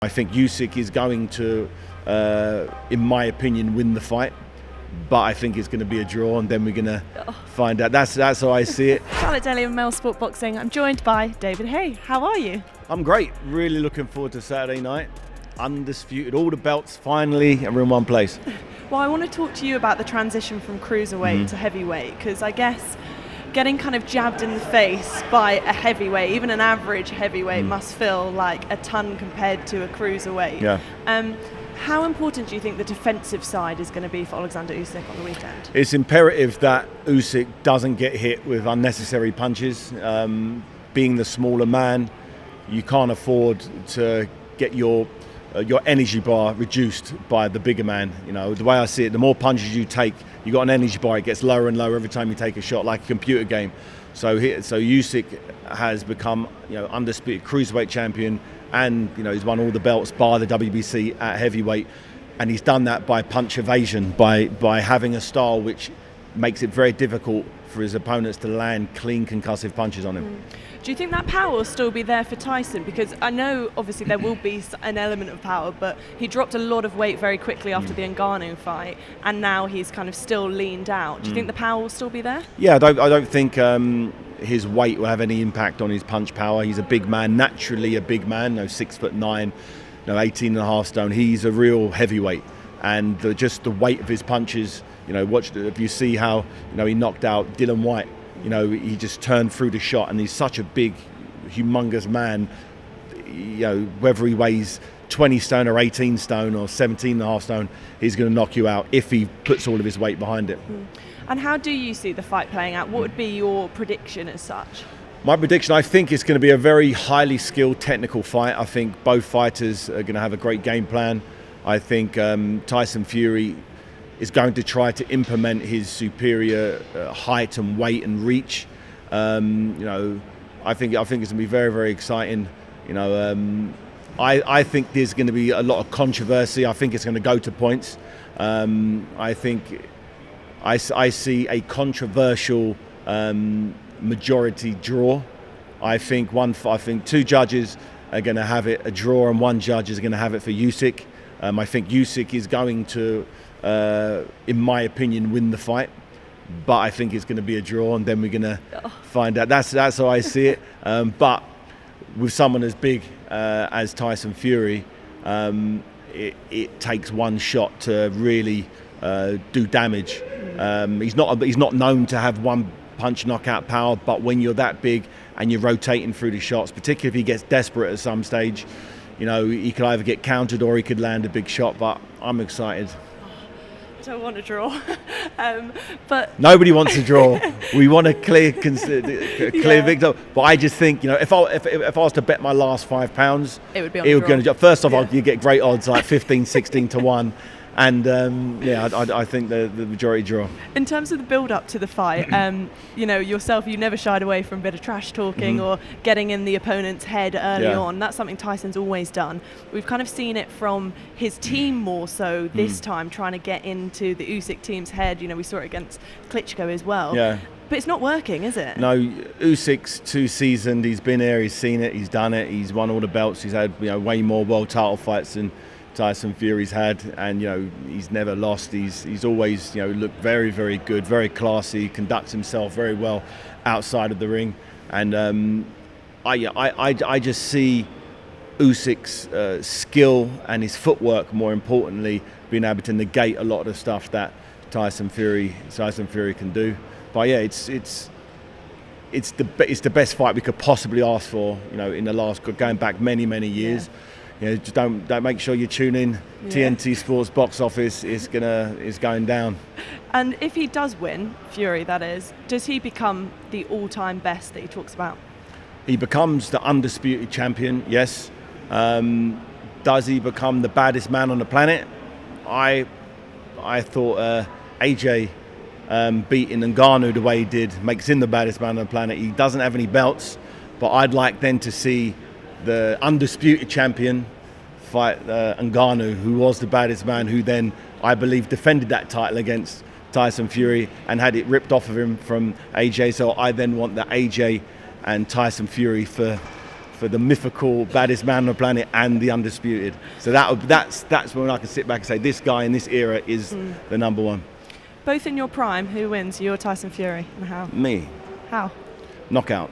I think Usyk is going to, in my opinion, win the fight. But I think it's going to be a draw, and then we're going to find out. That's how I see it. Charlotte Daly of MailSport Boxing. I'm joined by David Haye. How are you? I'm great. Really looking forward to Saturday night. Undisputed. All the belts finally are in one place. Well, I want to talk to you about the transition from cruiserweight to heavyweight, because I guess getting kind of jabbed in the face by a heavyweight, even an average heavyweight, must feel like a ton compared to a cruiserweight. Yeah. How important do you think the defensive side is going to be for Oleksandr Usyk on the weekend? It's imperative that Usyk doesn't get hit with unnecessary punches. Being the smaller man, you can't afford to get your energy bar reduced by the bigger man. You know, the way I see it, the more punches you take, you got an energy bar, it gets lower and lower every time you take a shot, like a computer game. So Usyk has become, undisputed cruiserweight champion, and he's won all the belts bar the WBC at heavyweight, and he's done that by punch evasion, by having a style which makes it very difficult for his opponents to land clean concussive punches on him. Do you think that power will still be there for Tyson? Because I know obviously there will be an element of power, but he dropped a lot of weight very quickly after the Ngannou fight, and now he's kind of still leaned out. Do you think the power will still be there? Yeah, I don't think his weight will have any impact on his punch power. He's a big man, naturally a big man, 6'9", 18.5 stone. He's a real heavyweight, and just the weight of his punches. If you see how he knocked out Dylan White. He just turned through the shot, and he's such a big, humongous man. Whether he weighs 20 stone or 18 stone or 17.5 stone, he's going to knock you out if he puts all of his weight behind it. And how do you see the fight playing out? What would be your prediction as such? My prediction, I think it's going to be a very highly skilled technical fight. I think both fighters are going to have a great game plan. I think Tyson Fury is going to try to implement his superior height and weight and reach. I think it's going to be very, very exciting. I think there's going to be a lot of controversy. I think it's going to go to points. I think I see a controversial majority draw. I think two judges are going to have it a draw, and one judge is going to have it for Usyk. I think Usyk is going to, in my opinion, win the fight, but I think it's going to be a draw, and then we're going to find out. That's how I see it. But with someone as big as Tyson Fury, it takes one shot to really do damage. He's not known to have one punch knockout power, but when you're that big and you're rotating through the shots, particularly if he gets desperate at some stage, he could either get countered or he could land a big shot. But I'm excited. I don't want to draw, but nobody wants to draw. We want a clear victor. But I just think, if I was to bet my last £5, it would be on the draw. Go. First off, you get great odds like 15, 16 to 1. And I think the majority draw. In terms of the build-up to the fight, yourself, you never shied away from a bit of trash talking or getting in the opponent's head early on. That's something Tyson's always done. We've kind of seen it from his team more so this time, trying to get into the Usyk team's head. We saw it against Klitschko as well. Yeah. But it's not working, is it? No, Usyk's too seasoned. He's been there, he's seen it, he's done it. He's won all the belts. He's had way more world title fights than Tyson Fury's had, and he's never lost. He's always looked very, very good, very classy, conducts himself very well outside of the ring, and I just see Usyk's skill and his footwork, more importantly, being able to negate a lot of the stuff that Tyson Fury can do. But yeah, it's the best fight we could possibly ask for. In the last, going back many years. Just don't make sure you tune in. TNT Sports Box Office is going down. And if he does win, Fury that is, does he become the all-time best that he talks about? He becomes the undisputed champion, yes. Does he become the baddest man on the planet? I thought AJ beating Ngannou the way he did makes him the baddest man on the planet. He doesn't have any belts, but I'd like then to see the undisputed champion fight Ngannou, who was the baddest man, who then, I believe, defended that title against Tyson Fury and had it ripped off of him from AJ. So I then want the AJ and Tyson Fury for for the mythical baddest man on the planet and the undisputed. So that's when I can sit back and say this guy in this era is the number one. Both in your prime, who wins, you or Tyson Fury, and how? Me. How? Knockout.